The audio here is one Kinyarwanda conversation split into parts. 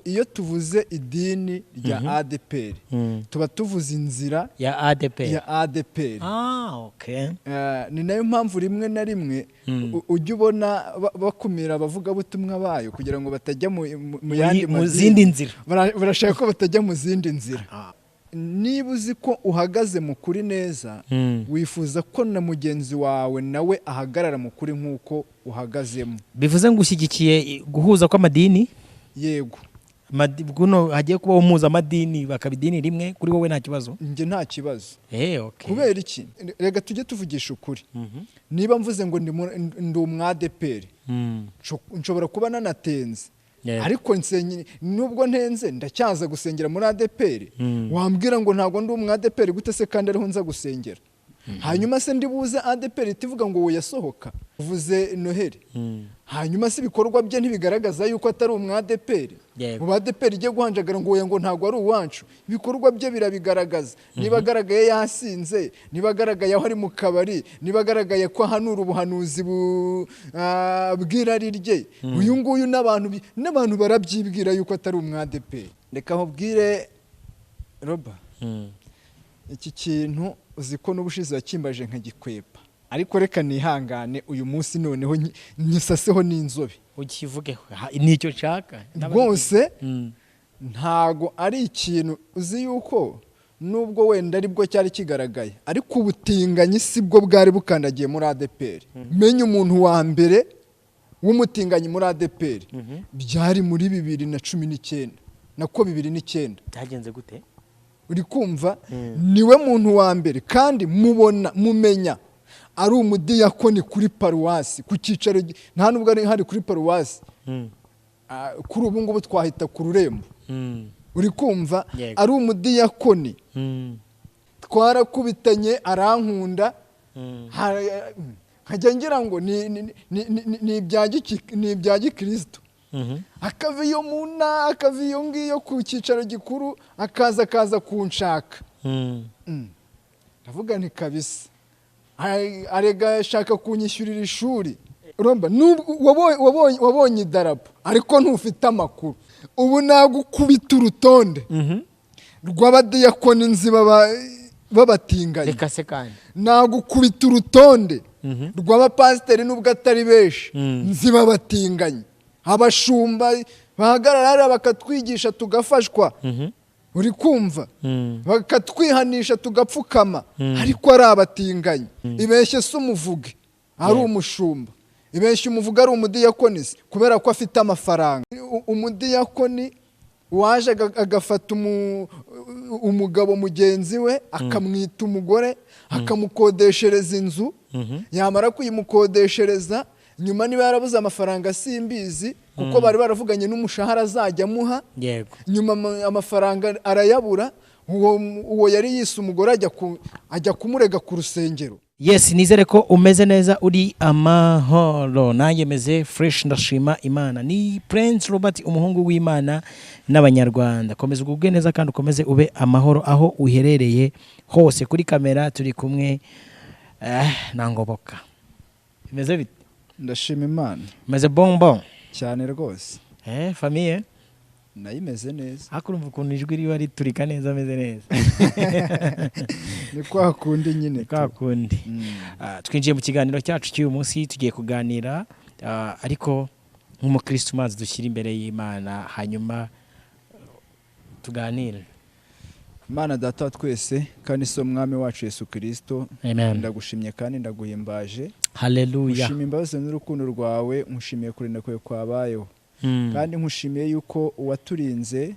iyo tuvuze idini rya ADPR tuba tuvuze inzira ya ADPR. Okay. Ni nayo mpamvu rimwe na rimwe ujya ubona bakumira abavuga butumwa bayo kugira ngo batajya mu zindi nzira. Barashaka ko batajya mu zindi nzira. Niba uzi ko uhagaze mu kuri neza wifuza ko na mugenzi wawe nawe ahagarara mu kuri nk'uko uhagazemo. Bivuze ngo ushyigikiye guhuza kw'amadini? Yego. Guno hagiye kubaho mpuzamidini bakabidini rimwe kuri wowe nta kibazo? Nge nta kibazo. Okay. Kubera iki? Rega tujye tuvugisha ukuri. Niba mvuze ngo ndi umwadeperi nshobora kuba nanatenze. Ariko nubwo ntenze ndacyaza gusengera muri ADPR. Wambwira ngo ntago ndi umwadeperi gute se kandi ariho nza gusengera? Hanyuma se ndibuze ADPR itivuga ngo wo yasohoka uvuze Noheli. Hanyuma se ibikorwa bye ntibigaragaza yuko atari umwadeperi. Mu ADPR igiye guhanjagara ngo ntago ari uwancu. Ibikorwa bye birabigaragaza. Niba garagaye yasinze, niba garagaye aho ari mu kabari, niba garagaye ko hanura ubuhanuzi bw'irari rye. Uyu nguyu n'abantu barabyibwira yuko atari umwadeperi. Reka nkubwire Roba. Iki kintu uzi ko n'ubushize wakimbaje nkagikwepa. Ariko reka nihangane uyu munsi noneho nyisaseho n'inzobe. Ukivugeho nicyo nshaka. Rwose ntago ari ikintu uzi yuko nubwo wenda aribwo cyari kigaragaye ariko ubutinganyi sibwo bwari bukandagiye muri ADPR. Menye umuntu wa mbere w'umutinganyi muri ADPR byari muri 2019 nako 2009. Byagenze gute? Uri kumva niwe muntu wa mbere kandi mumenya ari umudiyakoni kuri paruwasi ku cyicaro nta nubwo ari hari kuri paruwasi. Kuri ubu ngubu twahita ku Rurembo. Uri kumva ari umudiyakoni. Twarakubitanye arankunda. Nkajya ngira ngo ni ibya gikristo. Akaviyo muna akaviyo ngiyo ku cyicaro gikuru akaza kunshaka. Ndavuga nti kabisa arega shaka kunyishyurira ishuri. Urumva wabonye idarapo ariko ntufite amakuru. Ubu nagukubita urutonde rw'abadiyakoni nzi babatinganye. Reka se kandi nagukubita urutonde rw'abapasiteri nubwo atari benshi nzi babatinganye. Abashumba bahagarara bakatwigisha tugafashwa. Uri kumva bakatwihanisha tugapfukama ariko ari abatinganye. Ibeshye se umuvuge ari umushumba, ibeshye umuvuga ari umudiyakoni kubera ko afite amafaranga. Umudiyakoni waje agafata umugabo mugenzi we akamwita umugore akamukodeshereza inzu. Yamara kuyimukodeshereza nyuma niba yarabuze amafaranga simbizi kuko bari baravuganye n'umushahara azajya amuha. Nyuma amafaranga arayabura. Uwo yari yise umugore ajya kumurega ku rusengero. Yes, nizere ko umeze neza uri amahoro. Nanjye meze fresh ndashima Imana. Ni Prince Robert umuhungu w'Imana n'abanyarwanda. Komeza ugubwe neza kandi ukomeze ube amahoro aho uherereye hose. Kuri kamera turi kumwe nangoboka. Imeze bite? Ndashima Imana. Meze bonbon cyane rwose. Famille nayimeze neza. Hakurumva ukuntu ijwi riba riturika neza ameze neza. Ni kwa kundi nyine. Kwa kundi. Twinjiye mu kiganiro cyacu cy'uyu munsi tugiye kuganira ariko nk'umukristo maze dushyira imbere y'Imana hanyuma tuganire. Mana data twese kandi so mwami wacu Yesu Kristo. Ndagushimye kandi ndaguhimbaje. Haleluya. Ushimye imbabazi n'urukundo rwawe, nkushimiye kurinda kwe kwabayeho. Kandi nkushimiye yuko waturinze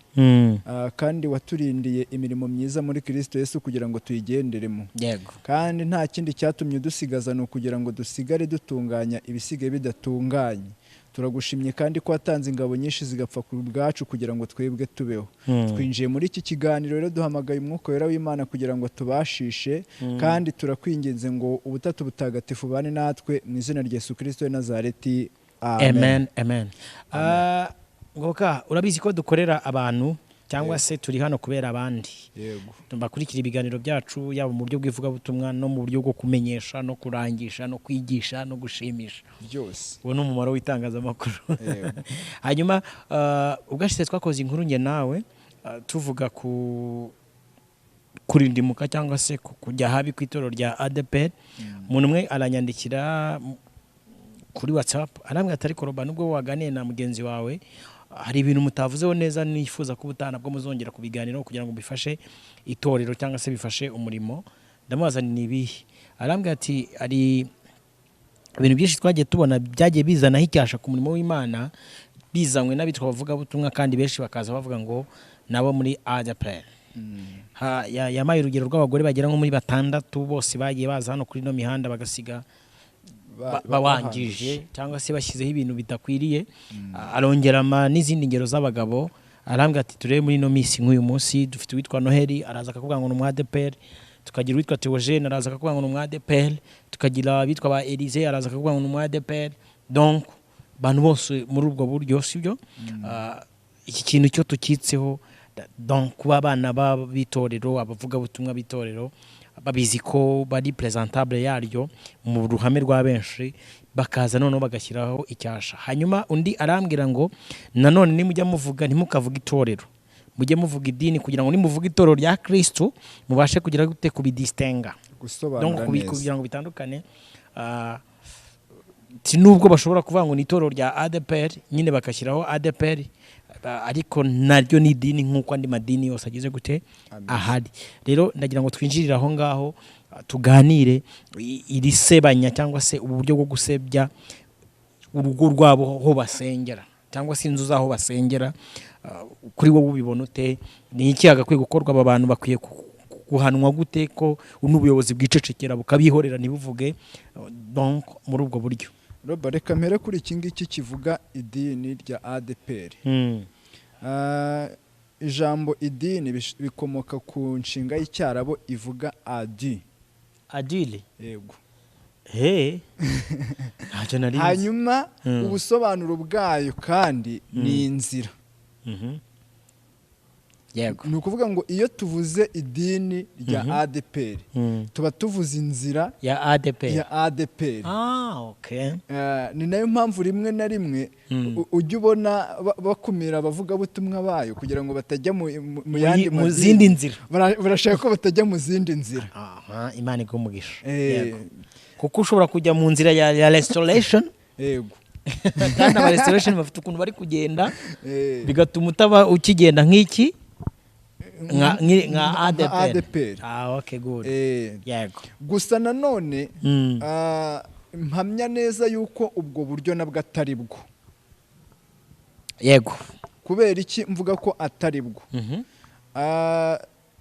kandi waturindiye imirimo myiza muri Kristo Yesu kugira ngo tuyigenderemo. Kandi nta kindi cyatumye dusigaza no kugira ngo dusigare dutunganya ibisigaye bidatunganye. Turagushimye kandi ko watanze ingabo nyinshi zigapfa ku bwacu kugira ngo twebwe tubeho. Twinjiye muri iki kiganiro rero duhamagaye umwuka wera w'Imana kugira ngo tubashishe kandi turakwinginze ngo ubutatu butagatifu bane natwe mu izina rya Yesu Kristo wa Nazareti. Amen. Ngoka urabizi ko dukorera abantu cyangwa se turi hano kubera abandi. yego Bakurikira ibiganiro byacu yaba mu buryo bw'ivugabutumwa no mu buryo bwo kumenyesha no kurangisha no kwigisha no gushimisha. byose Uwo ni umumaro w'itangazamakuru. Yego. Hanyuma ubwashize twakoze inkuru njye nawe tuvuga kurindimuka cyangwa se kujya habi ku itorero rya ADEPR. Umuntu umwe aranyandikira kuri WhatsApp arambwira ati ariko Roba nubwo waganiye na mugenzi wawe hari ibintu mutavuzeho neza nifuza ko ubutana bwo muzongera kubiganiraho kugira ngo bifashe itorero cyangwa se bifashe umurimo. Ndamubaza ni ibihe, arambwira ati ari ibintu byinshi twagiye tubona byagiye bizanaho icyasha ku murimo w'Imana bizanywe n'abitwa bavuga butumwa kandi benshi bakaza bavuga ngo nabo muri ADEPR. Yamaye urugero rw'abagore bagera nko muri 6 bose bagiye baza hano kuri no mihanda bagasiga bawangije cyangwa se bashyizeho ibintu bitakwiriye. Arongera n'izindi ngero z'abagabo arambwira ati turebe muri no misi nk'uyu munsi dufite uwitwa Noheli araza akavuga ngo ni ADEPR, tukagira uwitwa Theogene araza akavuga ngo ni ADEPR, tukagira abitwa ba Elise araza akavuga ngo ni ADEPR. Donc bantu bose muri ubwo buryo sibyo. Iki kintu cyo tukitseho donc kuba abana b'itorero abavuga butumwa b'itorero babizi ko bari presentable yaryo mu ruhame rwa benshi bakaza noneho bagashyiraho icyasha. Hanyuma undi arambwira ngo nanone nimujya muvuga ntimukavuga itorero, mujye muvuga idini kugira ngo nimuvuga itorero rya Kristo mubashe kugira gute kubidistinga, donc kugira ngo bitandukane. Nubwo bashobora kuvuga ngo ni itorero rya ADEPR nyine bakashyiraho ADEPR ariko naryo ni idini nk'uko andi madini yose agize gute ahari. Rero ndagira ngo twinjirire aho ngaho tuganire iri sebanya cyangwa se uburyo bwo gusebya urugo rwabo ho basengera cyangwa se inzu zaho basengera. Kuri wowe ubibona ute? Ni iki agakwiye gukorwa? Aba bantu bakwiye guhanwa gute ko n'ubuyobozi bwicecekera bukabihorera ntibuvuge? Donc muri ubwo buryo Roba reka mpere kuri iki ngiki kivuga idini rya ADEPR. Ijambo idini bikomoka ku nshinga y'icyarabo ivuga adi. Adili? Yego. Hanyuma ubusobanuro bwayo kandi ni inzira. Yego. Ni ukuvuga ngo iyo tuvuze idini rya ADEPR tuba tuvuze inzira ya ADEPR. Okay. Ni nayo mpamvu rimwe na rimwe ujya ubona bakumira abavuga butumwa bayo kugira ngo batajya mu zindi nzira. Barashaka ko batajya mu zindi nzira. Imana igumugisha. Kuko ushobora kujya mu nzira ya restoration. Yego. Kandi aba restoration bafite ukuntu bari kugenda bigatuma utaba ukigenda nk'iki nka ADEPR. Okay, good. Yego. Gusa nanone mpamya neza yuko ubwo buryo nabwo atari bwo. Yego. Kubera iki mvuga ko atari bwo?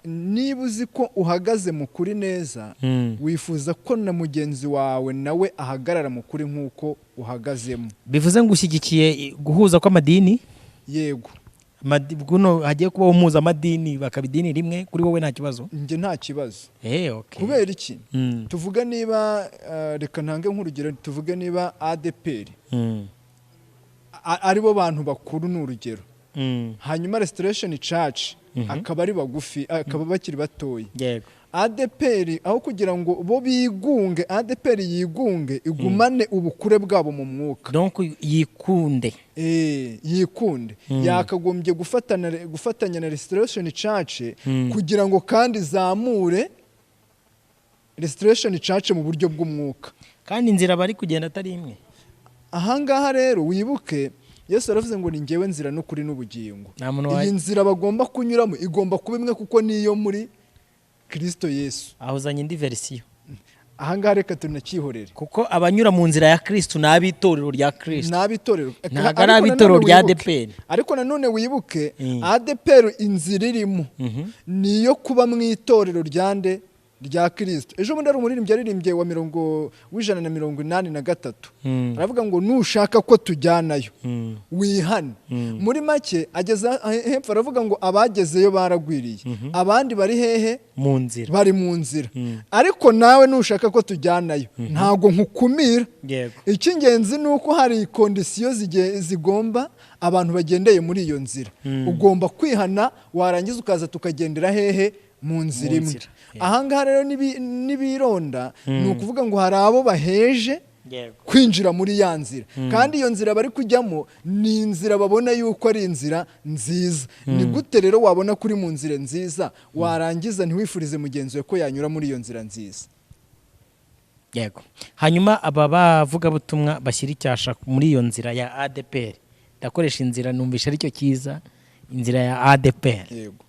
Niba uzi ko uhagaze mu kuri neza wifuza ko na mugenzi wawe nawe ahagarara mu kuri nk'uko uhagazemo. Bivuze ngo ushyigikiye guhuza kw'amadini? Yego. Guno hagiye kubaho mpuzamidini bakabidini rimwe kuri wowe nta kibazo? Njye nta kibazo. Okay. Kubera iki? Tuvuga niba reka ntange nk'urugero, tuvuge niba ADEPR aribo bantu bakuru n'urugero, hanyuma Restoration Church akaba ari bagufi, akaba bakiri batoyi. Yego. ADEPR aho kugira ngo bo bigunge, ADEPR yigunge igumane ubukure bwabo mu mwuka. Donc yikunde. Yikunde. Yakagombye gufatanya na Restoration Church kugira ngo kandi zamure Restoration Church mu buryo bw'umwuka. Kandi inzira bari kugenda atari imwe. Ahangaha rero wibuke Yesu aravuze ngo ni ngewe nzira n'ukuri n'ubugingo. Iyi nzira bagomba kunyuramo igomba kuba imwe kuko niyo muri Kristo Yesu. Ahuzanye indi version. Ahangaha reka tunakihorere. Kuko abanyura mu nzira ya Kristo n'abitorero rya Kristo. N'abitorero. Ntabwo ari abitorero rya ADEPR. Ariko nanone wibuke ADEPR inzira irimo niyo kuba mu itorero ryande rya Kristo. Ejo bundi ari umuririmbyi yaririmbye wa 183 aravuga ngo nushaka ko tujyanayo wihane. Muri make ageza hepfo aravuga ngo abagezeyo baragwiriye, abandi bari hehe? Mu nzira, bari mu nzira. Ariko nawe nushaka ko tujyanayo ntago nkukumira. Icy'ingenzi ni uko hari kondisiyo zigomba abantu bagendeye muri iyo nzira. Ugomba kwihana, warangiza ukaza tukagendera hehe? Mu nzira imwe. Ahangaha rero nibironda ni ukuvuga ngo hari abo baheje kwinjira muri ya nzira, kandi iyo nzira bari kujyamo ni inzira babona yuko ari inzira nziza. Ni gute rero wabona kuri mu nzira nziza warangiza ntiwifurize mugenzi we ko yanyura muri iyo nzira nziza? Yego. Hanyuma aba bavuga butumwa bashyira icyasha muri iyo nzira ya ADPR. Ndakoresha inzira numvisha aricyo cyiza, inzira ya ADPR. Yego.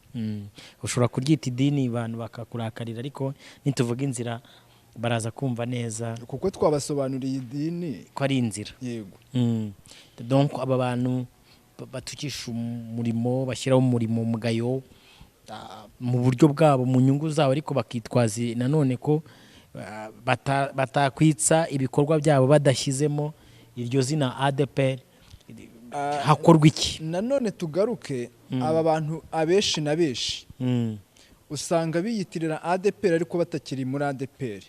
Ushobora kuryita idini abantu bakakurakarira, ariko nituvuga inzira baraza kumva neza kuko twabasobanuriye idini ko ari inzira. Yego. Donc aba bantu batukisha umurimo, bashyiraho umurimo mugayo mu buryo bwabo, mu nyungu zabo, ariko bakitwaza nanone ko batakwitsa ibikorwa byabo badashyizemo iryo zina ADPR. Hakorwa iki? Nanone tugaruke aba bantu abeshi na beshi usanga biyitirira ADPR ariko batakiri muri ADPR,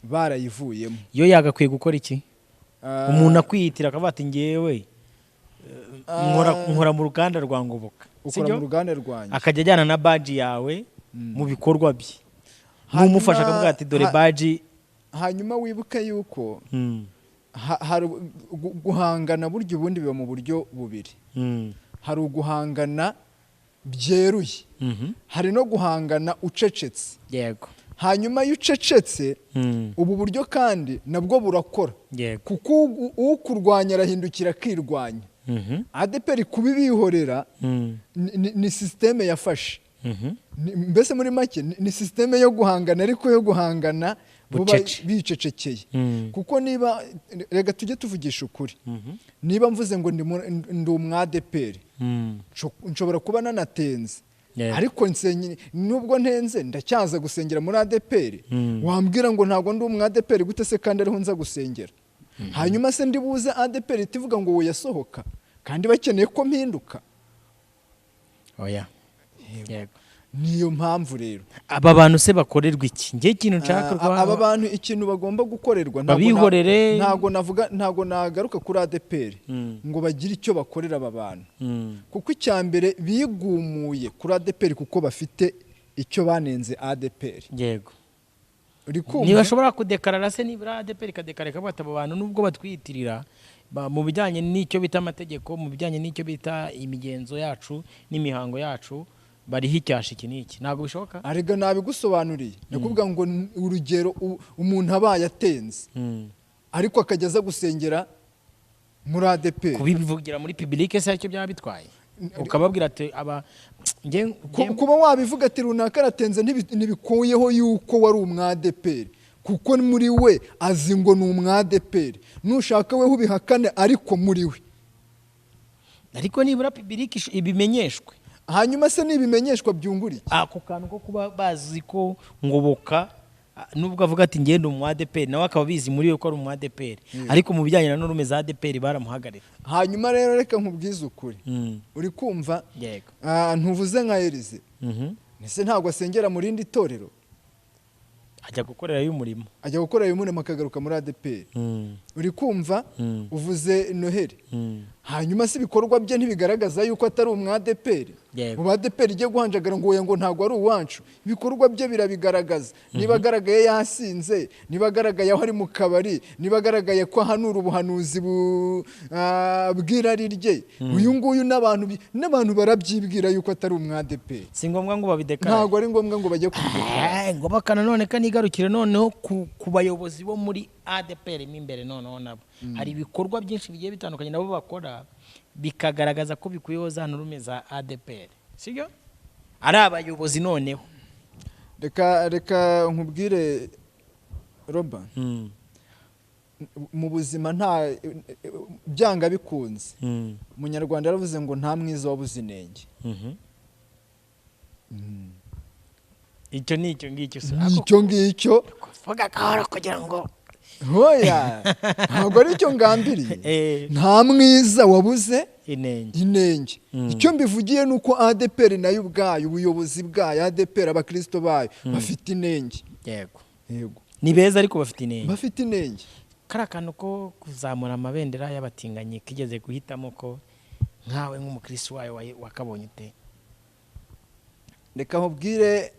barayivuyemo. Yo yagakwiye gukora iki? Umuntu akwiyitira akavuga ati ngewe nkora mu ruganda rwa Ngoboka, ukora mu ruganda rwanjye, akajya ajyana na badge yawe mu bikorwa bye, n'umufasha akavuga ati dore badge. Hanyuma wibuke yuko hari guhangana buryo ubundi biba mu buryo bubiri. Hari uguhangana byeruye, hari no guhangana ucecetse. Yego. Hanyuma iyo ucecetse ubu buryo kandi nabwo burakora, kuko ukurwanya arahindukira akirwanya. ADPR kubibihorera ni systeme yafashe. Mbese muri make ni systeme yo guhangana, ariko yo guhangana bicecekeye. Kuko niba rega tujye tuvugisha ukuri, niba mvuze ngo ndi umwadepr nshobora kuba nanatenze, ariko nubwo ntenze ndacyaza gusengera muri ADPR. Wambwira ngo ntago ndi umwadepr gute se kandi ariho nza gusengera? Hanyuma se ndibuze ADPR itivuga ngo yasohoka kandi bakeneye ko mpinduka? Oya. Yego. Niyo mpamvu rero aba bantu se bakorerwa iki? Ngiye ikintu nshaka aba bantu ikintu bagomba gukorerwa ntago nagaruka kuri ADPR ngo bagire icyo bakorera aba bantu, kuko icyambere bigumuye kuri ADPR kuko bafite icyo banenze ADPR. Yego. Niba bashobora kudekarara se nibura ADPR ikadekareka bata aba bantu nubwo batwiyitirira mu bijyanye n'icyo bita amategeko, mu bijyanye n'icyo bita imigenzo yacu n'imihango yacu, bariho icyasha iki n'iki, ntabwo bishoboka. Arega nabigusobanuriye, nakuvuga ngo urugero umuntu abaye atenze ariko akageza gusengera muri ADPR, kubivugira muri public se aricyo byaba bitwaye, ukababwira ati kuba wabivuga ati runaka aratenze ntibikuyeho yuko wari umwadepr, kuko muri we azi ngo ni umwadepr. Nushaka we ubihakane, ariko muri we, ariko nibura public ibimenyeshwe. Hanyuma se nibimenyeshwa byunguriye ako kantu ko kuba bazi ko Ngoboka nubwo avuga ati ngende umwadepr, nawe akaba bizi muri we ko ari umwadepr, ariko mu bijyanye na norume za ADPR baramuhagarira. Hanyuma rero reka nkubwize ukuri, uri kumva? Yego. Ntuvuze nka Elize, nese ntabwo asengera mu rindi torero, ajya gukorera y'umurimo, akagaruka muri ADPR. Uri kumva? Uvuze Noheli, hanyuma se ibikorwa bye ntibigaragaza yuko atari umwadepr. Mu badepr igiye guhanjagara ngo ntago ari uwancu, ibikorwa bye birabigaragaza. Niba agaragaye yasinze, niba agaragaye aho ari mu kabari, niba agaragaye ko hanura ubuhanuzi bw'irari rye, uyu nguyu n'abantu barabyibwira yuko atari umwadepr. Si ngombwa ngo babidekarare, ntago ari ngombwa ngo bajye kubidekarara. Ngoboka nanone kanigarukire noneho ku bayobozi bo muri ADPR imbere, noneho nabo hari ibikorwa byinshi bigiye bitandukanye nabo bakora bikagaragaza ko bikuyeho za norume za ADPR, sibyo? Ari abayobozi noneho. Reka nkubwire Roba, mu buzima nta byanga bikunze, Umunyarwanda yaravuze ngo nta mwiza wabuze inenge. icyo ni icyo ngicyo nicyo ngicyo vuga gahoro kugira ngo hoya ntabwo ari cyo ngambiriye nta mwiza wabuze inenge icyo mbivugiye ni uko ADPR nayo ubwayo ubuyobozi bwayo ADPR abakristo bayo bafite inenge. Yego ni beza ariko bafite inenge kariya kantu ko kuzamura amabendera y'abatinganyi kigeze guhitamo ko nkawe nk'umukristo wayo wakabonye ute? Reka nkubwire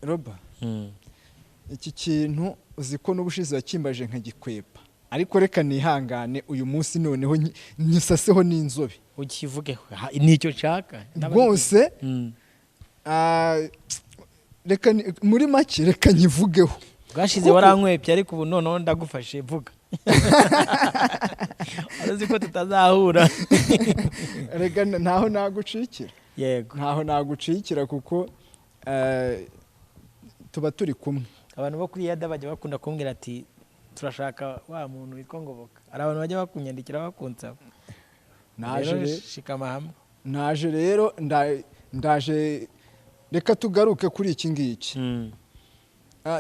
Roba, iki kintu uzi ko n'ubushize wakimbaje nkagikwepa, ariko reka nihangane uyu munsi noneho nyisaseho n'inzobe ukivugeho nicyo nshaka rwose. Reka muri make reka nyivugeho. Bwashize warankwepye ariko ubu noneho ndagufashe vuga. Arazi ko tutazahura. Reka ntaho nagucikira. Yego. Ntaho nagucikira kuko tuba turi kumwe. Abantu bo kuri Yada bajya bakunda kumbwira ati turashaka wa muntu witwa Ngoboka. Ari abantu bajya bakunyandikira bakunsaba. Naje rero ndaje reka tugaruke kuri iki ngiki.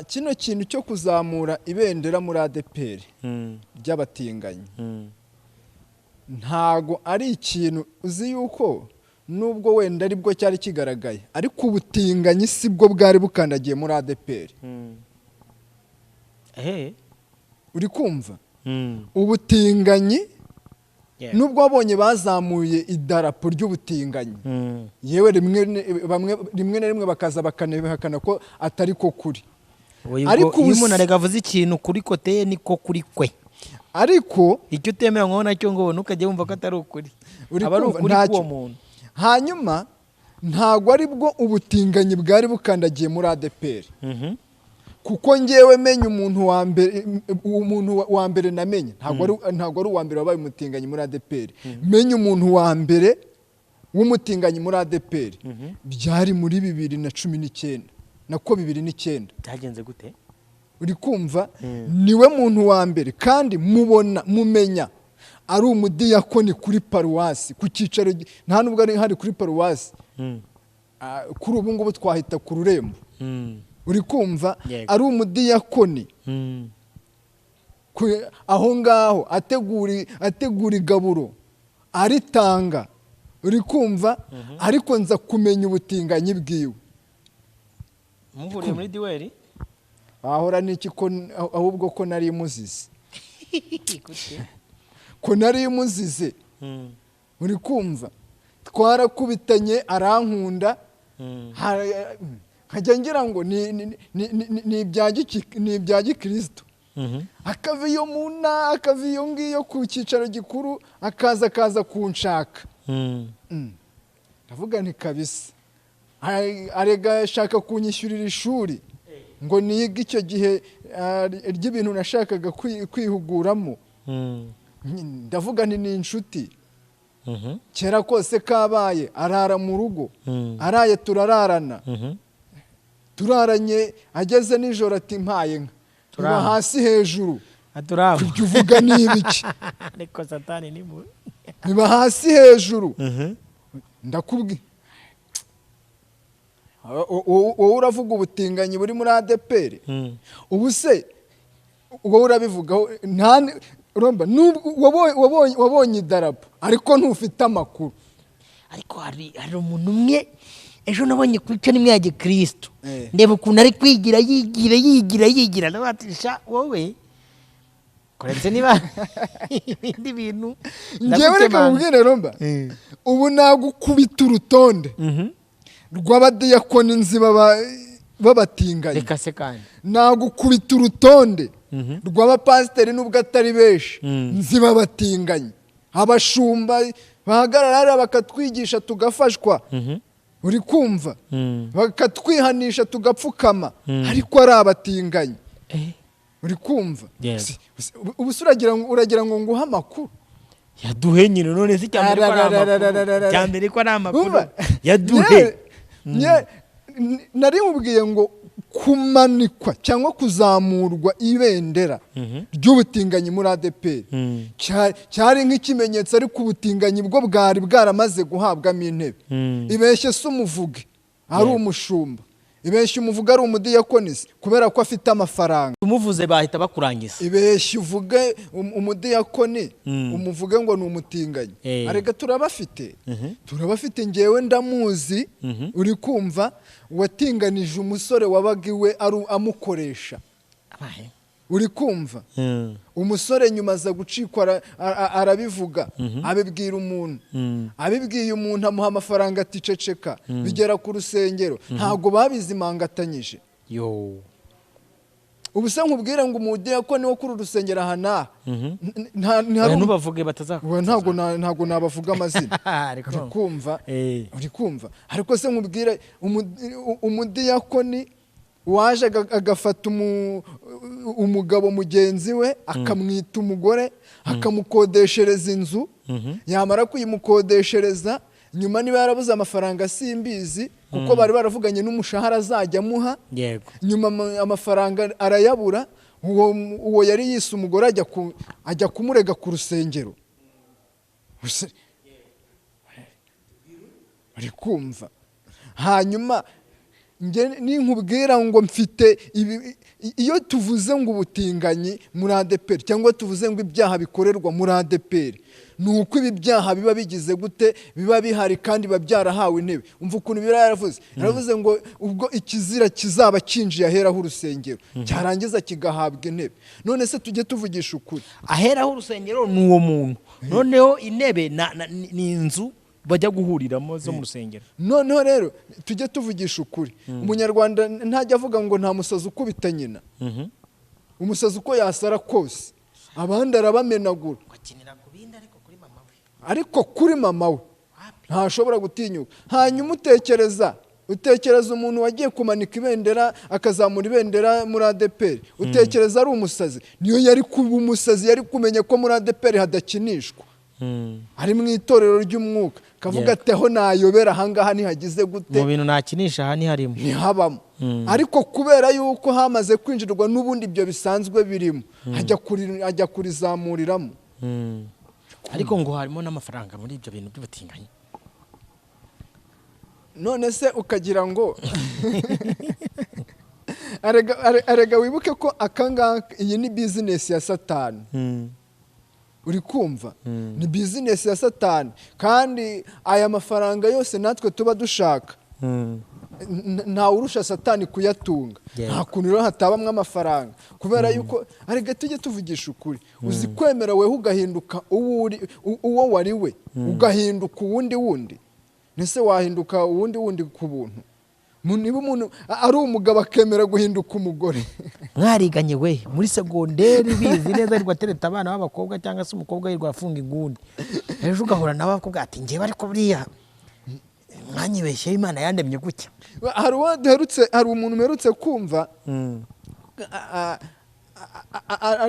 Kino kintu cyo kuzamura ibendera muri ADPR ry'abatinganyi ntago ari ikintu uzi yuko nubwo wenda aribwo cyari kigaragaye, ariko ubutinganyi sibwo bwari bukandagiye muri ADPR. Uri kumva? Ubutinganyi nubwo wabonye bazamuye idarapo ry'ubutinganyi, yewe rimwe na rimwe bakaza bakanebihakana ko atari ko kuri. Ariko iyo umuntu arega avuze ikintu kuri kote niko kuri kwe, ariko icyo utemera ngo nacyo ngo ntukajye wumva ko atari ukuri, aba ari ukuri k'uwo muntu. Hanyuma ntago aribwo ubutinganyi bwari bukandagiye muri ADPR, kuko ngewe menye umuntu wa mbere namenye ntago ari uwa mbere wabaye umutinganyi muri ADPR. Menye umuntu wa mbere w'umutinganyi muri ADPR byari muri 2019 nako 2009. Byagenze gute? Uri kumva? Niwe muntu wa mbere kandi mumenya ari umudiyakoni kuri paruwasi ku cyicaro, nta nubwo ari hari kuri paruwasi. Kuri ubu ngubu twahita ku Rurembo. Uri kumva? Ari umudiyakoni aho ngaho ategura igaburo aritanga. Uri kumva? Ariko nza kumenya ubutinganyi bwiwe. Muvuriye muri Diweri? Ahora niki ko ahubwo ko nari muzize. Ko nari muzize. Uri kumva? Twarakubitanye arankunda. Nkajya ngira ngo ni ibya gikristo. Akaviyo muna akaviyo ngiyo ku cyicaro gikuru akaza kunshaka. Ndavuga nti kabisa arega shaka kunyishyurira ishuri ngo nige icyo gihe ry'ibintu nashakaga kwihuguramo. Ndavuga nti ni inshuti. Kera kose kabaye arara mu rugo, araye turararana. Turaranye ageze nijoro ati mpaye nka tuba hasi hejuru. Kujya uvuga n'ibiki? Ariko Satani ni mu niba hasi hejuru. Ndakubwi wowe uravuga ubutinganyi buri muri ADPR. Ubu se wowe urabivugaho Romba wabonye idarapo ariko ntufite amakuru. Ariko hari umuntu umwe ejo nabonye kwica nimwe ya gikristo, ndeba ukuntu ari kwigira yigira nabatisha wowe korenze niba ibindi bintu. Ngewe reka mubwire Romba, ubu nagukubita urutonde rw'abadiyakoni nzi babatinganye. Reka se kandi nagukubita urutonde rw'abapasiteri nubwo atari benshi nzi babatinganye. Abashumba bahagarara bakatwigisha tugafashwa. Uri kumva? Bakatwihanisha tugapfukama, ariko ari abatinganye. Uri kumva? Ubu uragira ngo nguhe amakuru? Yaduhe nyine none se cyambere ko ari amakuru yaduhe. Nari mubwiye ngo kumanikwa cyangwa kuzamurwa ibendera ry'ubutinganyi muri ADPR cyari nk'ikimenyetso, ariko ubutinganyi bwo bwari bwaramaze guhabwamo intebe. Ibeshye se umuvuge ari umushumba, ibeshya umuvuga ari umudiyakonisi kubera ko afite amafaranga. umuvuze bahita bakurangiza. Ibeshya uvuge umudiyakoni umuvuge ngo ni umutinganyi. Arega turabafite ngewe ndamuzi. Uri kumva watinganije umusore wabaga iwe amukoresha. Uri kumva umusore nyuma aza gucikwa arabivuga abibwira umuntu abibwiye umuntu amuha amafaranga aticeceka bigera ku rusengero ntago babizimangatanyije. Ubuse nkubwira ngo umudiyakoni wo kuri urusengero aha ntubavuge batazakora ntago nabavuga amazina. Uri kumva ariko se nkubwira umudiyakoni waje agafata umugabo mugenzi we akamwita umugore akamukodeshereza inzu yamara kuyimukodeshereza nyuma niba yarabuze amafaranga simbizi kuko bari baravuganye n'umushahara azajya amuha nyuma amafaranga arayabura uwo yari yise umugore ajya kumurega ku rusengero. uri kumva hanyuma ninkubwira ngo mfite iyo tuvuze ngo ubutinganyi muri ADEPR cyangwa tuvuze ngo ibyaha bikorerwa muri ADEPR nuko ibi byaha biba bigize gute biba bihari kandi babyarahawe intebe. Umva ukuntu yaravuze ngo ubwo ikizira kizaba kinjiye aheraho urusengero cyarangiza kigahabwa intebe. None se tujye tuvugisha ukuri aheraho urusengero n'uwo muntu noneho intebe ni inzu bajya guhuriramo zo mu rusengero. Noneho rero tujye tuvugisha ukuri umunyarwanda ntajya avuga ngo nta musazi ukubita nyina. Umusazi uko yasara kose abandi arabamenagura ariko kuri mama we ntashobora gutinyuka. Hanyuma utekereza umuntu wagiye kumanika ibendera akazamura ibendera muri ADEPR utekereza ari umusazi. Niyo yari kuba umusazi yari kumenya ko muri ADEPR hadakinishwa. Ari mu itorero ry'umwuka kavuga ati aho nayobera ahangaha nihagize gute mu bintu nakinisha aha ntiharimo ntihabamo. Ariko kubera yuko hamaze kwinjirwa n'ubundi ibyo bisanzwe birimo ajya kurizamuriramo. Ariko ngo harimo n'amafaranga muri ibyo bintu by'ubutinganyi. None se ukagira ngo arega wibuke ko akangaka iyi ni business ya Satani. Uri kumva ni business ya Satani kandi aya mafaranga yose natwe tuba dushaka nta urusha Satani kuyatunga. Nta kuntu rero hatabamwe amafaranga kubera yuko arega tujye tuvugisha ukuri. Uzi kwemera weho ugahinduka uwo wari we ugahinduka uwundi nese wahinduka uwundi ku buntu. Niba umuntu ari umugabo akemera guhinduka umugore mwariganye we muri segonderi bizi neza ariko atereta abana b'abakobwa cyangwa se umukobwa yirwa afunga inguni ejo ugahura n'abakobwa ati ngewe ariko buriya mwanyibeshye Imana yandemye gutya. Hari umuntu uherutse kumva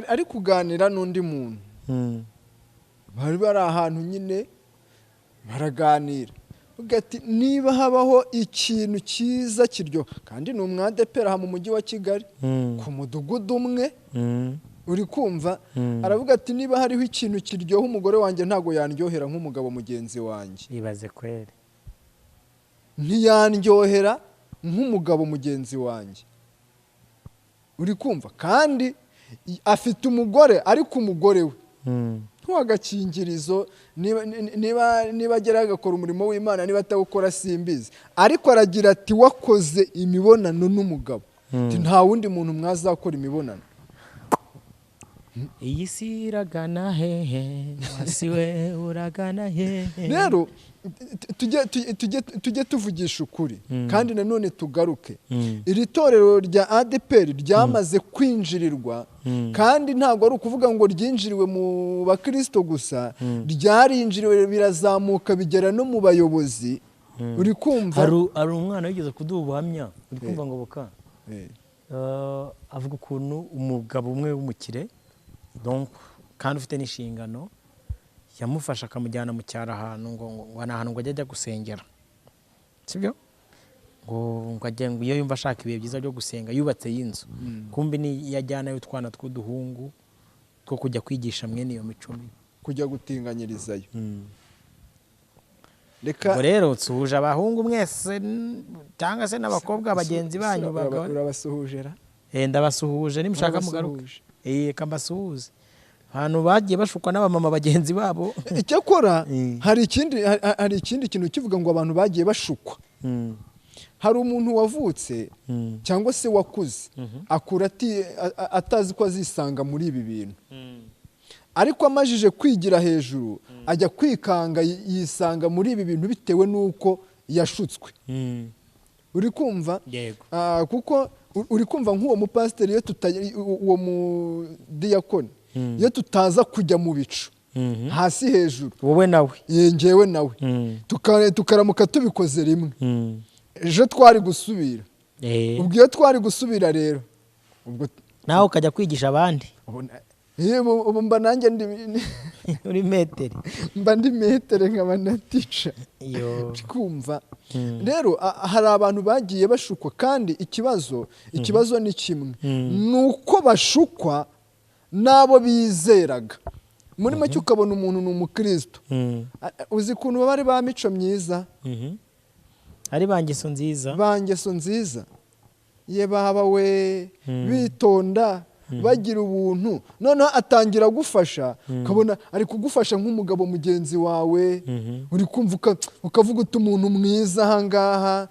ari kuganira n'undi muntu bari ahantu nyine baraganira ugati niba habaho ikintu cyiza kiryo kandi ni umwadepera ha mu mujyi wa Kigali ku mudugudu umwe. Uri kumva aravuga ati niba hariho ikintu kiryoha umugore wanjye ntago yandyohera nk'umugabo mugenzi wanjye. Ibaze kwere ntiyandyohera nk'umugabo mugenzi wanjye. Uri kumva kandi afite umugore ariko umugore we agakingirizo niba agera agakora umurimo w'Imana niba atawukora simbizi ariko aragira ati wakoze imibonano n'umugabo nta wundi muntu mwazakora imibonano. Iyi si iragana hehe wasiwe uragana hehe. Rero tujye tuvugisha ukuri kandi nanone tugaruke. Iri torero rya ADEPR ryamaze kwinjirirwa kandi ntabwo ari ukuvuga ngo ryinjiriwe mu bakristo gusa ryarinjiriwe birazamuka bigera no mu bayobozi. Uri kumva hari umwana wigeze kuduha ubuhamya uri kumva ngo boka avuga ukuntu umugabo umwe w'umukire donc kandi ufite n'inshingano yamufasha akamujyana mu cyaro ahantu ngo ahantu ngo ajya gusengera sibyo ngo ajye ngo iyo yumva ashaka ibihe byiza byo gusenga yubatse y'inzu kumbi ni yajyana y'utwana tw'uduhungu two kujya kwigisha mwene iyo mico mibi kujya gutinganyirizayo. ubwo rero nsuhuje abahungu mwese cyangwa se n'abakobwa bagenzi banyu urabasuhuje ra ndabasuhuje nimushaka mugaruke kambasuhuze abantu bagiye bashukwa n'abamama bagenzi babo. Icyakora hari ikindi kintu kivuga ngo abantu bagiye bashukwa. Hari umuntu wavutse cyangwa se wakuze akura atazi ko azisanga muri ibi bintu, ariko amajije kwigira hejuru ajya kwikanga yisanga muri ibi bintu bitewe n'uko yashutswe. Uri kumva? Kuko uri kumva nk'uwo mupasiteri uwo mudiyakoni iyo tutaza kujya mu bicu hasi hejuru, wowe nawe ngewe nawe tukaramuka tubikoze rimwe, ejo twari gusubira. Ubwo iyo twari gusubira rero nawe ukajya kwigisha abandi, ubu mba nanjye uri metero, mba ndi metero nkaba na tica kumva. Rero hari abantu bagiye bashukwa, kandi ikibazo ni kimwe, ni uko bashukwa n'abo bizeraga. Muri make ukabona umuntu ni umukristo, uzi ukuntu baba ari ba mico myiza, ari ba ngeso nziza, ye baba we bitonda bagira ubuntu, noneho atangira gufasha, ukabona ari kugufasha nk'umugabo mugenzi wawe, uri kumva ukavuga uti umuntu mwiza ahangaha,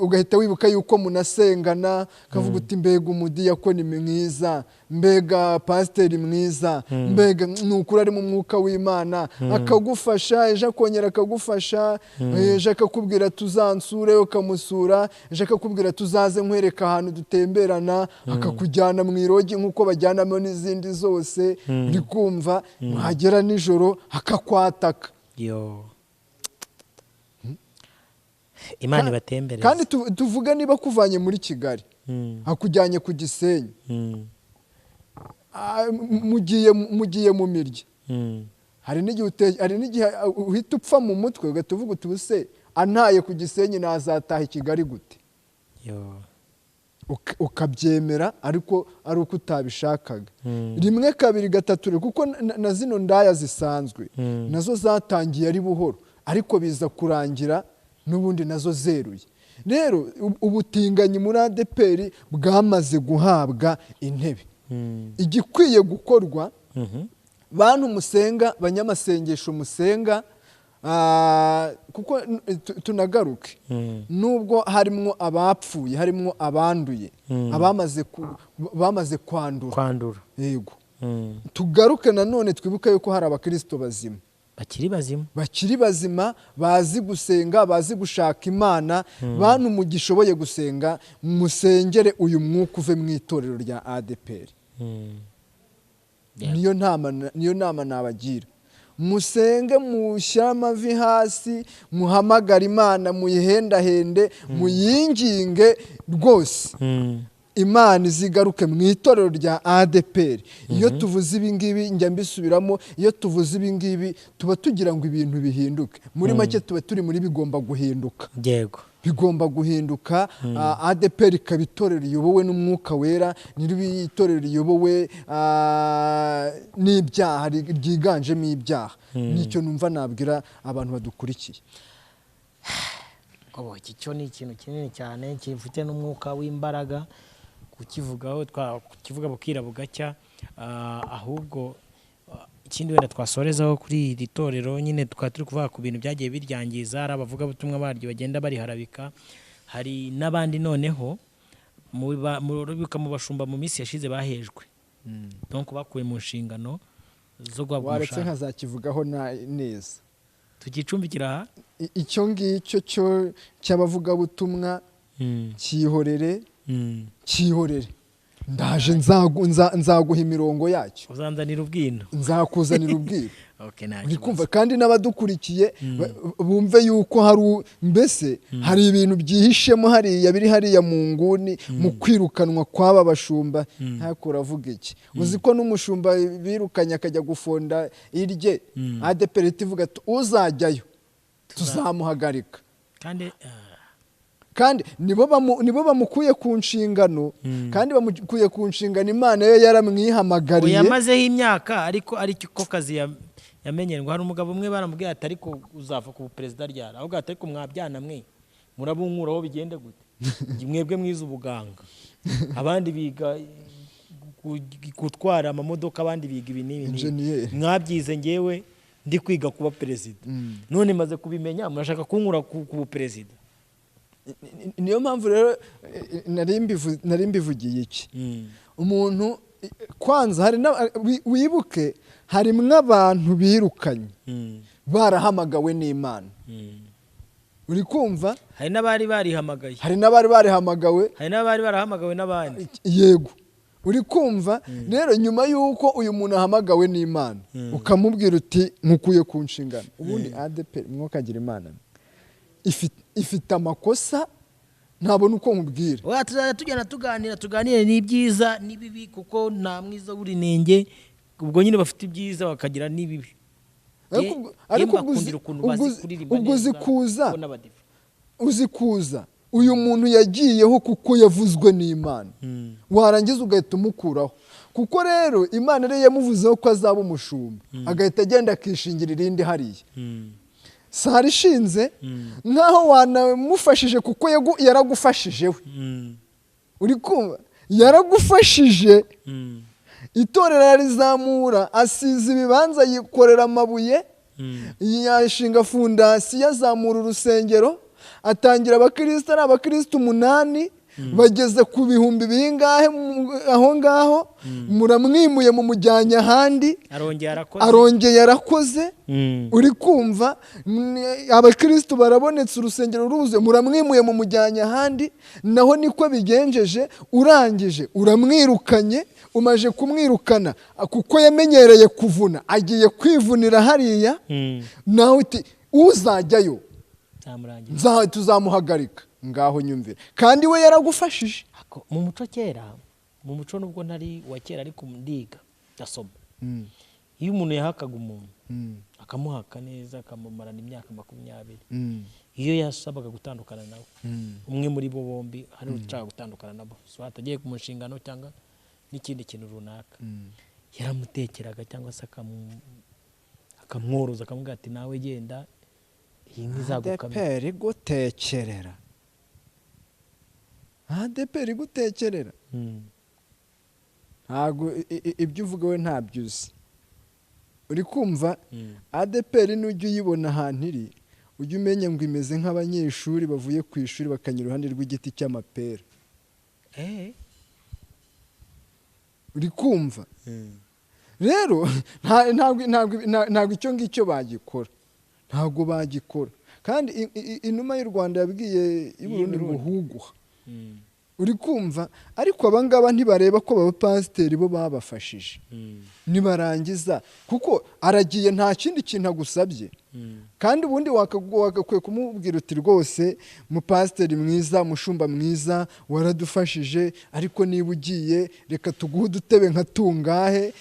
ugahita wibuka yuko munasengana, ukavuga uti mbega umudiyakoni mwiza, mbega pasiteri mwiza, mbega ni ukuri ari mu mwuka w'Imana, akagufasha, ejo akongera akagufasha, ejo akakubwira tuzansure, ukamusura, ejo akakubwira tuzaze nkwereka ahantu dutemberana, akakujyana mu irogi nk'uko bajyanamo n'izindi zose. Uri kumva? Mwagera nijoro akakwataka. Imana ibatembereza. Kandi tuvuga niba kuvanye muri Kigali akujyanye ku Gisenyi, mugiye mu mirya, hari n'igihe uhita upfa mu mutwe ugahita uvuga uti ubuse antaye ku Gisenyi nazataha i Kigali gute? Ukabyemera ariko ari uko utabishakaga. Rimwe kabiri gatatu, kuko na zino ndaya zisanzwe nazo zatangiye ari buhoro, ariko biza kurangira n'ubundi nazo zeruye. Rero ubutinganyi muri ADEPR bwamaze guhabwa intebe. Igikwiye gukorwa, bantu musenga, banyamasengesho musenga, kuko tunagaruke, nubwo harimo abapfuye, harimo abanduye, bamaze kwandura, yego, tugaruke nanone twibuke yuko hari abakristo bazima, bakiri bazima, bazi gusenga, bazi gushaka Imana. Bantu mugishoboye gusenga, musengere uyu mwuka uve mu itorero rya ADEPR. Niyo nama nabagira. Musenge, mushyire amavi hasi, muhamagara Imana, muyihendahende, muyinginge rwose, Imana izigaruke mu itorero rya ADEPR. Iyo tuvuze ibi ngibi, njya mbisubiramo, iyo tuvuze ibi ngibi tuba tugira ngo ibintu bihinduke. Muri make tuba turi muri bigomba guhinduka. Yego, bigomba guhinduka. ADEPR ikaba itorero riyobowe n'umwuka wera, ntiribe itorero riyobowe n'ibyaha, ryiganjemo ibyaha. Nicyo numva nabwira abantu badukurikiye. Iki cyo ni ikintu kinini cyane, kifite n'umwuka w'imbaraga kukivugaho, kukivuga bukira bugacya. Ahubwo ikindi wenda twasorezaho kuri iri torero, nyine tukaba turi kuvuga ku bintu byagiye biryangiza, ari abavugabutumwa baryo bagenda bariharabika, hari n'abandi noneho mu bashumba mu minsi yashize bahejwe, donc bakuwe mu nshingano zo guhabwa umushahara. Waretse nkazakivugaho neza, tugicumbikira aha. Icyo ngicyo cyo cy'abavugabutumwa cyihorere, ndaje nzaguha imirongo yacyo, uzanzanira ubwino, nzakuzanira ubwiro. Kumva kandi n'abadukurikiye bumve yuko mbese hari ibintu byihishemo hariya, biri hariya mu nguni, mu kwirukanwa kw'aba bashumba. Ntako uravuga iki? Uzi ko n'umushumba birukanye akajya gufonda irye, ADEPR ivuga ati uzajyayo tuzamuhagarika. Kandi nibo bamukuye ku nshingano, kandi bamukuye ku nshingano Imana yo yaramwihamagariye. Yamazeho imyaka, ariko ko kazi yamenyerwa. Hari umugabo umwe baramubwiye ati ariko uzava ku perezida ryara, ahubwo ati ariko mwabyana mwe murabunkuraho bigende gute mwebwe mwize ubuganga, abandi biga gutwara amamodoka, abandi biga ibinini, mwabyize ngewe ndi kwiga kuba perezida, none maze kubimenya murashaka kunkura ku perezida. Niyo mpamvu rero nari mbivugiye iki, umuntu kwanza hari wibuke harimwo abantu birukanye barahamagawe n'Imana, uri kumva, hari n'abari barihamagaye, hari n'abari barihamagawe, hari n'abari barahamagawe n'abandi, yego, uri kumva. Rero nyuma y'uko uyu muntu ahamagawe n'Imana ukamubwira uti nkukuye ku nshingano, ubundi ADEPR mwokagira Imana ifite amakosa, ntabona uko nkubwira. Oya, tuzajya tugenda tuganire n'ibyiza n'ibibi, kuko nta mwiza buri nenge, ubwo nyine bafite ibyiza bakagira n'ibibi. Ariko ubwo uzikuza uyu muntu yagiyeho kuko yavuzwe n'Imana, warangiza ugahita umukuraho, kuko rero Imana rero yamuvuzeho ko azaba umushumba, agahita agenda akishingira irindi hariya. Sari ishinze nkaho wanamufashije kuko yaragufashije we, uri kumva, yaragufashije. Itorero arizamura, asize ibibanza, yikorera amabuye, yashinga fundasiyo, azamura urusengero, atangira abakristo, ari abakristo 8, bageze ku bihumbi bingahe aho ngaho, muramwimuye mu mujyanye ahandi, arongeye arakoze, uri kumva, abakristo barabonetse, urusengero ruze, muramwimuye mu mujyanye ahandi, naho niko bigenjeje, urangije uramwirukanye, umaje kumwirukana kuko yamenyereye kuvuna, agiye kwivunira hariya, nawe uti uzajyayo tuzamuhagarika, ngaho nyumvira, kandi we yaragufashije. Mu muco kera, mu muco nubwo ntari wa kera ariko ndiga ndasoma, iyo umuntu yahakaga umuntu akamuhaka neza, akamumarana imyaka 20, iyo yasabaga gutandukana nawe, umwe muri bo bombi hari ushaka gutandukana nabo, so atagiye ku nshingano cyangwa n'ikindi kintu runaka, yaramutekeraga cyangwa se akamworoza, akamubwira ati nawe genda, iyi ntizagukamira. ADEPR gutekerera, ADEPR gutekerera, ntabwo ibyo uvuga we ntabyo uzi, uri kumva. ADEPR n'ujya uyibona ahantu iri, ujya umenya ngo imeze nk'abanyeshuri bavuye ku ishuri bakanyura iruhande rw'igiti cy'amapera, uri kumva. Rero ntabwo icyo ngicyo bagikora, ntabwo bagikora. Kandi inuma y'u Rwanda yabwiye y'Uburundi ngo huguha, uri kumva. Ariko abangaba ntibareba ko abapasiteri bo babafashije, nibarangiza, kuko aragiye nta kindi kintu agusabye, kandi ubundi wakakwiye kumubwira uti rwose mupasiteri mwiza, mushumba mwiza, waradufashije, ariko niba ugiye reka tuguhe udutebe nka tungahe,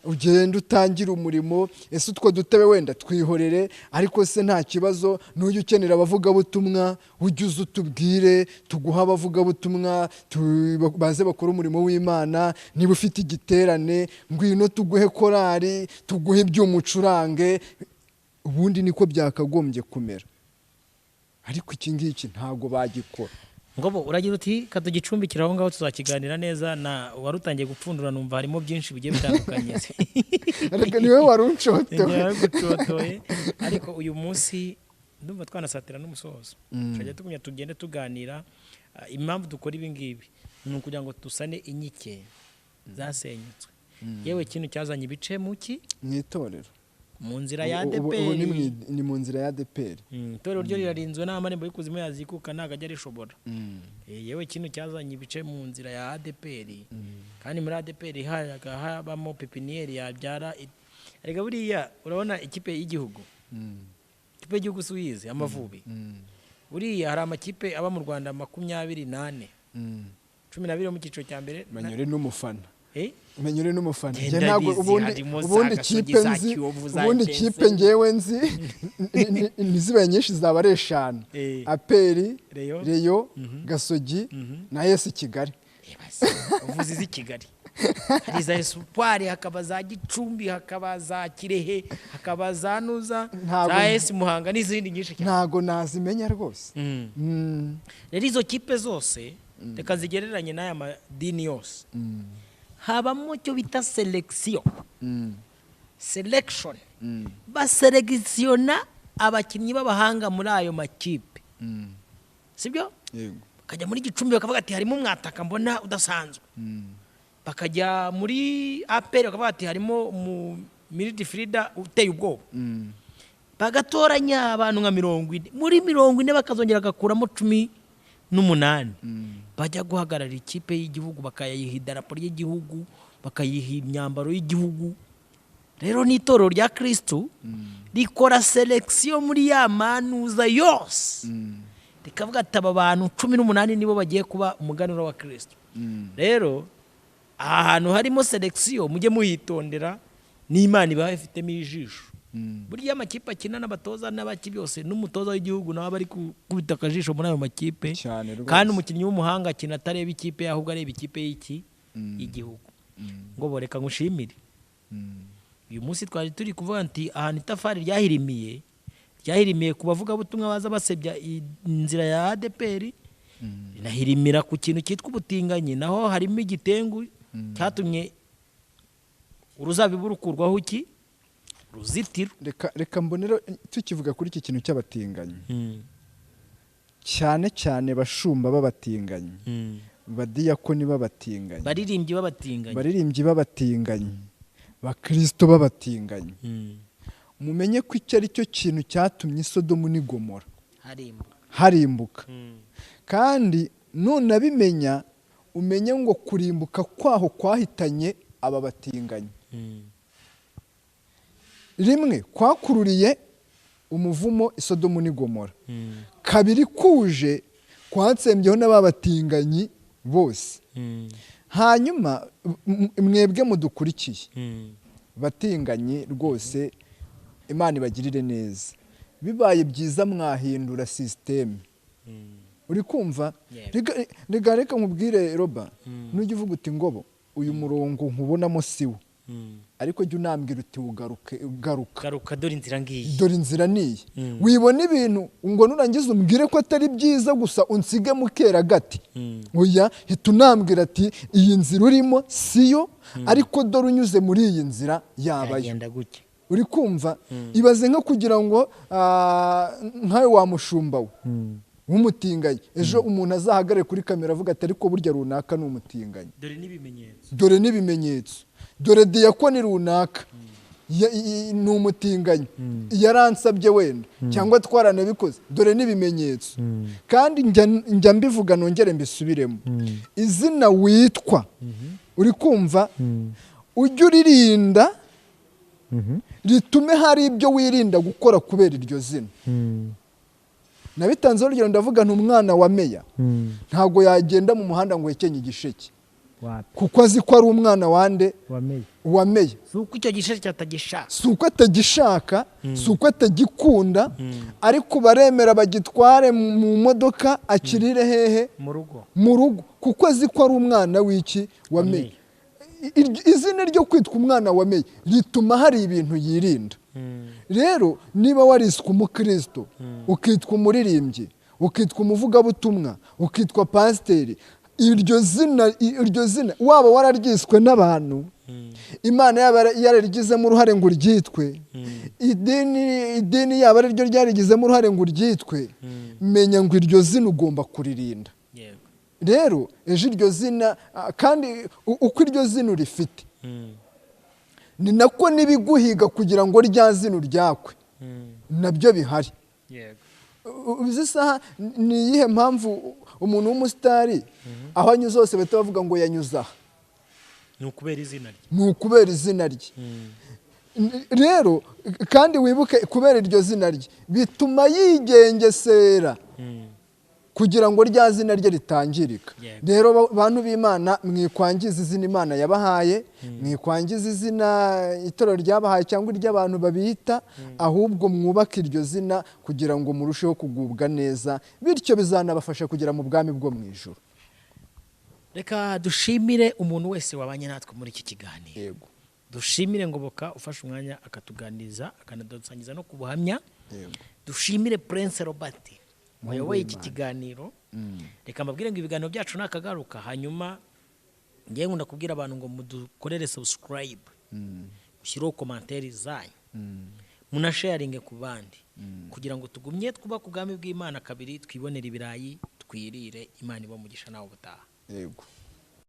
ugenda utangira umurimo, ese utwo dutebe wenda twihorere, ariko se nta kibazo, n'ujya ukenera abavugabutumwa ujye uza utubwire, tuguha abavugabutumwa baze bakora umurimo w'Imana, niba ufite igiterane ngwino tuguhe korari, tuguhe iby'umucurange. Ubundi niko byakagombye kumera, ariko iki ngiki ntabwo bagikora. Ngobo uragira uti katugicumbikira aho ngaho tuzakiganira neza, na warutangiye gupfundura numva harimo byinshi bigiye bitandukanye. Ariko niwe waruncotoye. Ariko uyu munsi ndumva twanasatira n'umusozo, tujya tugenda tuganira. Impamvu dukora ibi ngibi ni ukugira ngo dusane inyike zasenyutswe, yewe ikintu cyazanye ibice muki mwitorero, mu nzira ya ADEPR, ni mu nzira ya ADEPR. Itorero ryo rirarinzwe n'amarembo y'ikuzimu yazikuka ntago ajya rishobora. Yewe ikintu cyazanye ibice mu nzira ya ADEPR, kandi muri ADEPR habamo pepiniere yabyara. Arega buriya urabona ikipe y'igihugu, ikipe y'igihugu Suyize Amavubi, buriya hari amakipe aba mu Rwanda 28, 12 mu cyiciro cya mbere. Manyure n'umufana, menyure n'umufana, je ntabwo ubundi kipe ngewe nzi nizibaye nyinshi zaba ari 5, APR, Reyo, Gasogi na AS Kigali. Uvuze izi Kigali, hari za Espoir, hakaba za Gicumbi, hakaba za Kirehe, hakaba za Nuza, za AS Muhanga n'izindi nyinshi cyane. Ntago nazimenya rwose. Rero izo kipe zose reka zigereranye n'aya madini yose. Habamo cyo bita selection. Selection. Baselekisiona abakinnyi b'abahanga muri ayo makipe. Sibyo? Yego. Bakajya muri Gicumbi bakavuga ati harimo umwataka mbona udasanzwe. Bakajya muri APR bakavuga ati harimo midfielder uteye ubwoba. Bagatoranya abantu nka 40. Muri 40 bakazongera gakuramo 18. Bajya guhagarara ikipe y'igihugu bakayiha idarapo ry'igihugu, bakayiha imyambaro y'igihugu. Rero n'itorero rya Kristo rikora selection muri ya manuza yose. Rikavuga ati aba bantu 18 nibo bagiye kuba umuganura wa Kristo. Rero ahantu harimo selection mujye muhitondera n'Imana iba ifitemo ijisho. Buriya amakipe akina n'abatoza n'abaki byose n'umutoza w'igihugu nawe bari kubita akajisho muri ayo makipe. Kandi umukinnyi w'umuhanga akina atareba ikipe ahubwo areba ikipe y'iki y'igihugu. Ngo boreka ngushimire. Uyu munsi twari turi kuvuga nti ahantu itafari ryahirimiye kubavuga butumwa baza basebya inzira ya ADPR, inahirimira ku kintu cyitwa ubutinganyi, naho harimo igitengu cyatumye uruzabibu rukurwaho iki ruzitiro. Reka mbonero tukivuga kuri iki kintu cy'abatinganyi, cyane cyane bashumba b'abatinganyi, badiyakoni b'abatinganyi, baririmbyi b'abatinganyi, bakristo b'abatinganyi. Mumenye ko icyo ari cyo kintu cyatumye Sodomu n'i Gomora harimbuka. Kandi nunabimenya umenye ngo kurimbuka kwaho kwahitanye aba batinganyi. Rimwe kwakururiye umuvumo Sodomu n'i Gomora. Kabiri kuje kwatsembyeho n'ababatinganyi bose. Hanyuma mwebwe mudukurikiye batinganyi rwose, Imana ibagirire neza. Bibaye byiza mwahindura system. Uri kumva? Reka nkubwire Roba, nujya uvuga uti ngobo uyu murongo nkubonamo siwo, ariko jya unambwira uti garuka dore inzira niyi. Wibona ibintu ngo nurangiza umbwire ko atari byiza gusa unsige mukera gati. Oya, hita unambwira ati iyi nzira urimo siyo, ariko dore unyuze muri iyi nzira yabayo. Uri kumva? Ibaze nko kugira ngo nkawe wamushumba we w'umutinganyi, ejo umuntu azahagare kuri kamera avuga ati ariko burya runaka ni umutinganyi. Dore n'ibimenyetso. Dore diyakoni runaka ni umutinganyi, yaransabye wenda cyangwa twaranabikoze. Dore n'ibimenyetso. Kandi njya mbivuga nongere mbisubiremo. Izina witwa, uri kumva, ujye uririnda ritume hari ibyo wirinda gukora kubera iryo zina. Nabitanzeho urugero ndavuga n'umwana wa meya ntago yagenda mu muhanda ngo yekenye igisheke, kuko azi ko ari umwana wande wa meya. Suko icyo gisheke atagishaka, suko atagishaka, suko atagikunda, ariko baremera bagitware mu modoka akirire hehe mu rugo, kuko azi ko ari umwana w'iki wa meya. Izina ryo kwitwa umwana wa meya rituma hari ibintu yirinda. Rero niba wariswe umukristo, ukitwa umuririmbyi, ukitwa umuvugabutumwa, ukitwa pasiteri, iryo zina waba wararyiswe n'abantu, Imana yaba yararigizemo uruhare ngo uryitwe, idini yaba ari ryo ryarigizemo uruhare ngo uryitwe, menya ngo iryo zina ugomba kuririnda. Rero ejo iryo zina, kandi uko iryo zina urifite ni nako n'ibiguhiga kugira ngo rya zina uryakwe nabyo bihari. Uzi saha ni iyihe mpamvu umuntu w'umusitari aho anyuze hose bahita bavuga ngo yanyuze aha? Ni ukubera izina rye. Ni ukubera izina rye. Rero kandi wibuke kubera iryo zina rye bituma yigengesera kugira ngo rya zina rye ritangirika. Rero bantu b'Imana, mwikwangiza izina Imana yabahaye, mwikwangiza izina itorero ryabahaye cyangwa iry'abantu babita, ahubwo mwubake iryo zina kugira ngo murusheho kugubwa neza, bityo bizanabafasha kugera mu bwami bwo mu ijuru. reka dushimire umuntu wese wabanye natwe muri iki kiganiro. Yego. Dushimire Ngoboka ufashe umwanya akatuganiriza akanadusangiza no kubuhamya. Yego. Dushimire Prince Robert wayoboye iki kiganiro. Reka mbabwire ngo ibiganiro byacu nakagaruka, hanyuma ngiye nkunda kubwira abantu ngo mudukorere subscribe, mushyiraho commentaire zanyu, munasharinge ku bandi, kugira ngo tugumye twubaka ubwami bw'Imana kabiri, twibonere ibirayi twirire, Imana ibamugisha nawe ubutaha. Yego.